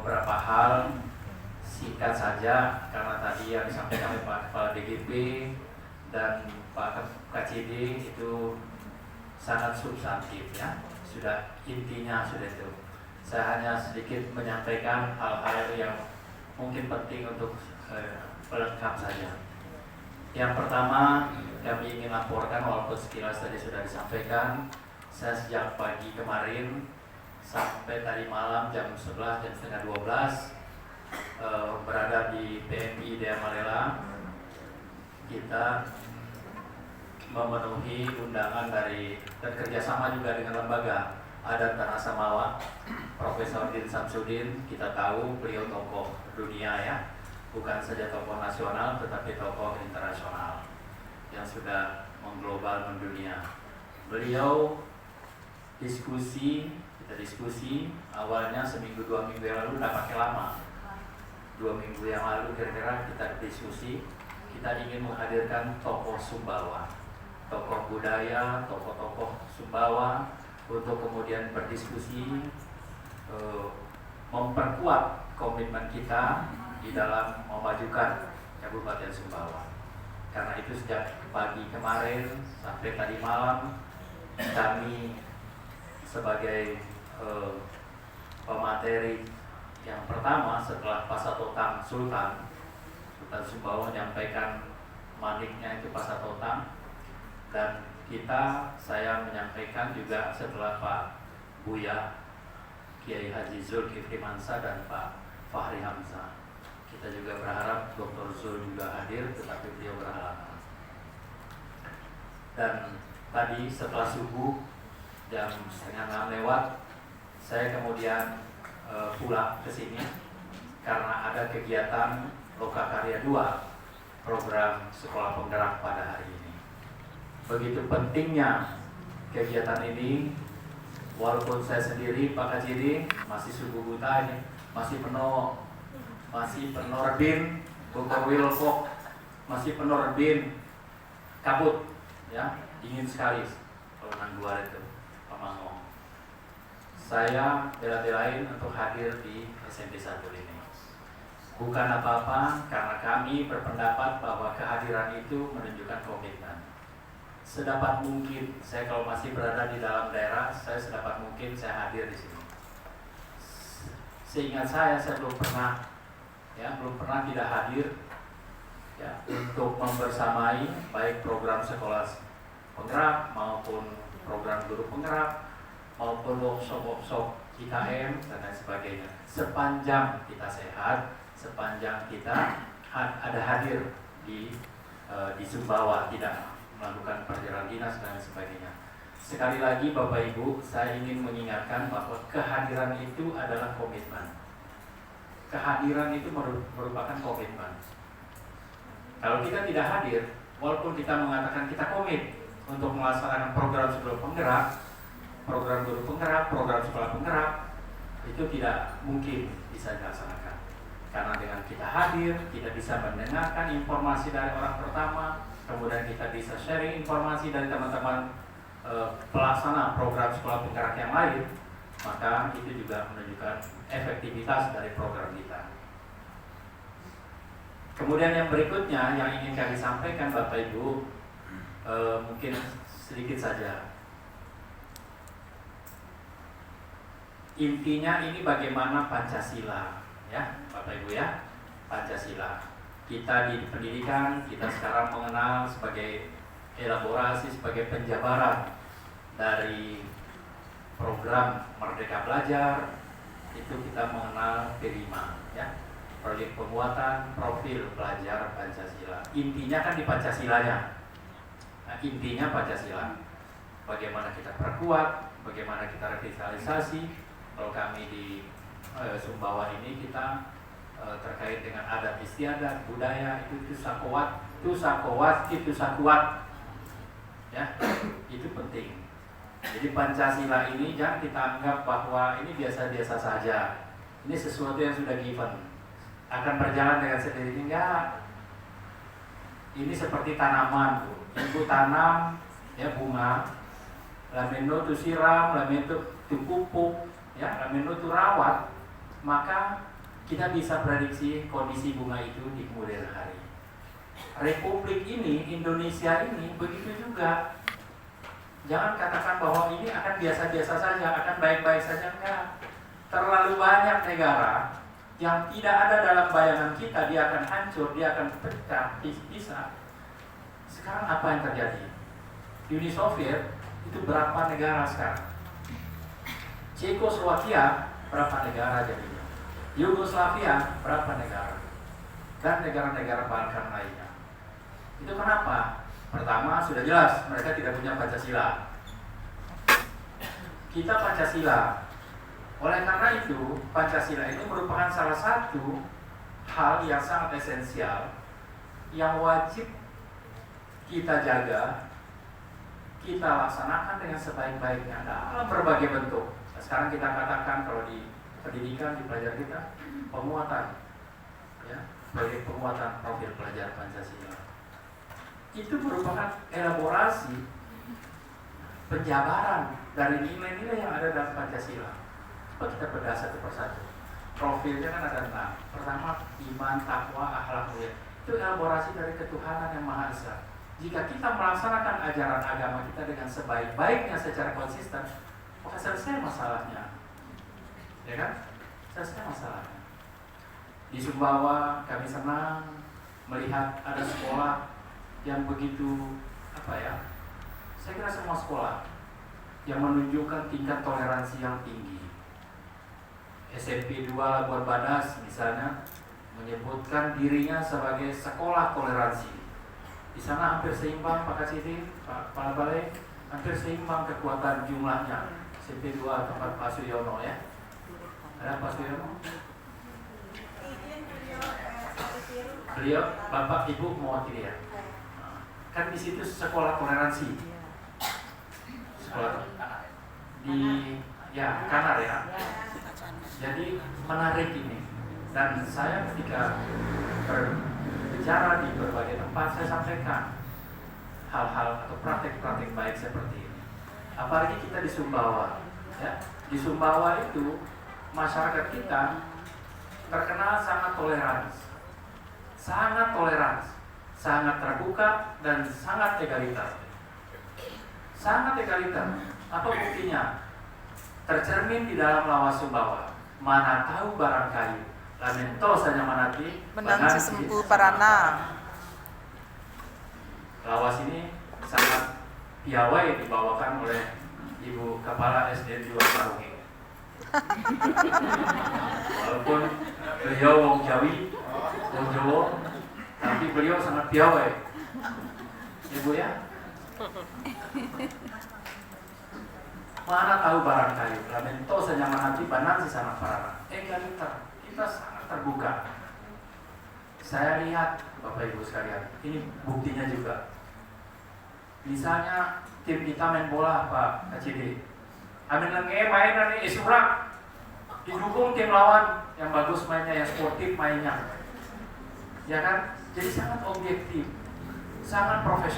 beberapa hal singkat saja karena tadi yang disampaikan oleh Pak Kepala DGP dan Pak KCD itu sangat substantif ya, sudah intinya sudah itu. Saya hanya sedikit menyampaikan hal-hal yang mungkin penting untuk pelengkap saja. Yang pertama kami ingin laporkan, walaupun sekilas tadi sudah disampaikan, saya sejak pagi kemarin sampai tadi malam jam 11, jam setengah 12 berada di PMI Dea Malela. Kita memenuhi undangan dari dan kerjasama juga dengan lembaga adat Tanah Samawa, Profesor Din Samsudin. Kita tahu beliau tokoh dunia ya, bukan saja tokoh nasional tetapi tokoh internasional yang sudah mengglobal mendunia. Beliau kita diskusi awalnya seminggu 2 minggu yang lalu, tidak pakai lama, 2 minggu yang lalu kira-kira kita diskusi. Kita ingin menghadirkan tokoh Sumbawa, tokoh budaya, tokoh-tokoh Sumbawa untuk kemudian berdiskusi, memperkuat komitmen kita di dalam memajukan Kabupaten Sumbawa. Karena itu sejak pagi kemarin sampai tadi malam kami sebagai pemateri yang pertama setelah Pasatotang Sultan Sumbawa menyampaikan maniknya itu Pasatotang, dan saya menyampaikan juga setelah Pak Buya Kiai Haji Zulkifli Mansa dan Pak Fahri Hamzah. Kita juga berharap Dr. Zul juga hadir, tetapi beliau berhalangan. Dan tadi setelah subuh jam 5:30 lewat, saya kemudian pulang ke sini karena ada kegiatan Lokakarya 2, program sekolah penggerak pada hari ini. Begitu pentingnya kegiatan ini, walaupun saya sendiri Pak Kajiri masih subuh buta ini, masih penuh rebin, bukan wilfok, masih penuh rebin, kabut ya, dingin sekali kalau nang luar itu Pamangong. Saya bela-belain untuk hadir di SMP 1 ini. Bukan apa-apa, karena kami berpendapat bahwa kehadiran itu menunjukkan komitmen. Sedapat mungkin, saya kalau masih berada di dalam daerah, saya sedapat mungkin saya hadir di sini. Seingat saya belum pernah tidak hadir ya, untuk membersamai baik program sekolah penggerak maupun program guru penggerak maupun workshop IKM dan lain sebagainya. Sepanjang kita sehat, sepanjang kita ada hadir di Sumbawa, tidak melakukan perjalanan dinas dan lain sebagainya. Sekali lagi Bapak Ibu, saya ingin mengingatkan bahwa kehadiran itu adalah komitmen. Kehadiran itu merupakan komitmen. Kalau kita tidak hadir, walaupun kita mengatakan kita komit untuk melaksanakan program sekolah penggerak, program guru penggerak, program sekolah penggerak, itu tidak mungkin bisa dilaksanakan. Karena dengan kita hadir, kita bisa mendengarkan informasi dari orang pertama, kemudian kita bisa sharing informasi dari teman-teman pelaksana program sekolah penggerak yang lain, maka itu juga menunjukkan efektivitas dari program kita. Kemudian yang berikutnya yang ingin kami sampaikan Bapak Ibu, mungkin sedikit saja. Intinya ini bagaimana Pancasila, ya Bapak Ibu ya, Pancasila. Kita di pendidikan, kita sekarang mengenal sebagai elaborasi, sebagai penjabaran dari program Merdeka Belajar, itu kita mengenal P5 ya, proyek penguatan profil pelajar Pancasila. Intinya kan di Pancasilanya. Nah, intinya Pancasila. Bagaimana kita perkuat, bagaimana kita revitalisasi. Kalau kami di Sumbawa ini kita terkait dengan adat istiadat, budaya, itu sakuat, itu sakuat. Ya, itu penting. Jadi Pancasila ini jangan kita anggap bahwa ini biasa-biasa saja. Ini sesuatu yang sudah given, akan berjalan dengan sendirinya. Enggak. Ini seperti tanaman, ibu tanam ya bunga, lamendo tu siram, lamendo tu pupuk, ya lamendo tu rawat, maka kita bisa prediksi kondisi bunga itu di kemudian hari. Republik ini, Indonesia ini begitu juga. Jangan katakan bahwa ini akan biasa-biasa saja, akan baik-baik saja, enggak. Terlalu banyak negara yang tidak ada dalam bayangan kita, dia akan hancur, dia akan pecah, pisah. Sekarang apa yang terjadi? Uni Soviet itu berapa negara sekarang? Cekoslovakia berapa negara jadinya? Yugoslavia berapa negara? Dan negara-negara Balkan lainnya. Itu kenapa? Pertama, sudah jelas mereka tidak punya Pancasila. Kita Pancasila. Oleh karena itu, Pancasila ini merupakan salah satu hal yang sangat esensial yang wajib kita jaga, kita laksanakan dengan sebaik-baiknya dalam berbagai bentuk. Nah, sekarang kita katakan kalau di pendidikan, di pelajar kita, penguatan, ya, sebagai penguatan profil pelajar Pancasila. Itu merupakan elaborasi penjabaran dari nilai-nilai yang ada dalam Pancasila. Coba kita bedah satu persatu. Profilnya kan ada 6. Pertama, iman, takwa, akhlak mulia. Itu elaborasi dari ketuhanan yang Maha Esa. Jika kita melaksanakan ajaran agama kita dengan sebaik-baiknya secara konsisten, maka selesai masalahnya. Ya kan? Selesai masalahnya. Di Sumbawa kami senang melihat ada sekolah yang begitu saya kira semua sekolah yang menunjukkan tingkat toleransi yang tinggi. SMP 2 Labuan Badas misalnya menyebutkan dirinya sebagai sekolah toleransi. Di sana hampir seimbang Pak Kasidi, Pak Kepala Balai, hampir seimbang kekuatan jumlahnya. SMP 2 tempat Pak Suyono ya. Ada Pak Suyono? Beliau, Bapak Ibu mewakili ya. Kan di situ sekolah toleransi. Sekolah di Kanar ya. Jadi menarik ini. Dan saya ketika berbicara di berbagai tempat saya sampaikan hal-hal atau praktek-praktek baik seperti ini. Apalagi kita di Sumbawa. Ya. Di Sumbawa itu masyarakat kita terkenal sangat toleran, sangat terbuka dan sangat egaliter. Sangat egaliter. Apa buktinya? Tercermin di dalam lawas Sumbawa. Mana tahu barang kayu, lamento saja manati, menang si sempu parana. Lawas ini sangat piawai dibawakan oleh Ibu Kepala SD 2 Sarungi. Walaupun beliau wong Jawi, wong Jawa, tapi beliau sangat piawai. Ibu ya. Mana tahu barang kayu, lamento saja manati, banan si sana parana. Egaliter, kita sangat terbuka. Saya lihat Bapak Ibu sekalian, ini buktinya juga. Misalnya tim kita main bola Pak Kacidi, amin lenge main nanti isurak, didukung tim lawan yang bagus mainnya, yang sportif mainnya, ya kan? Jadi sangat objektif, sangat profesional.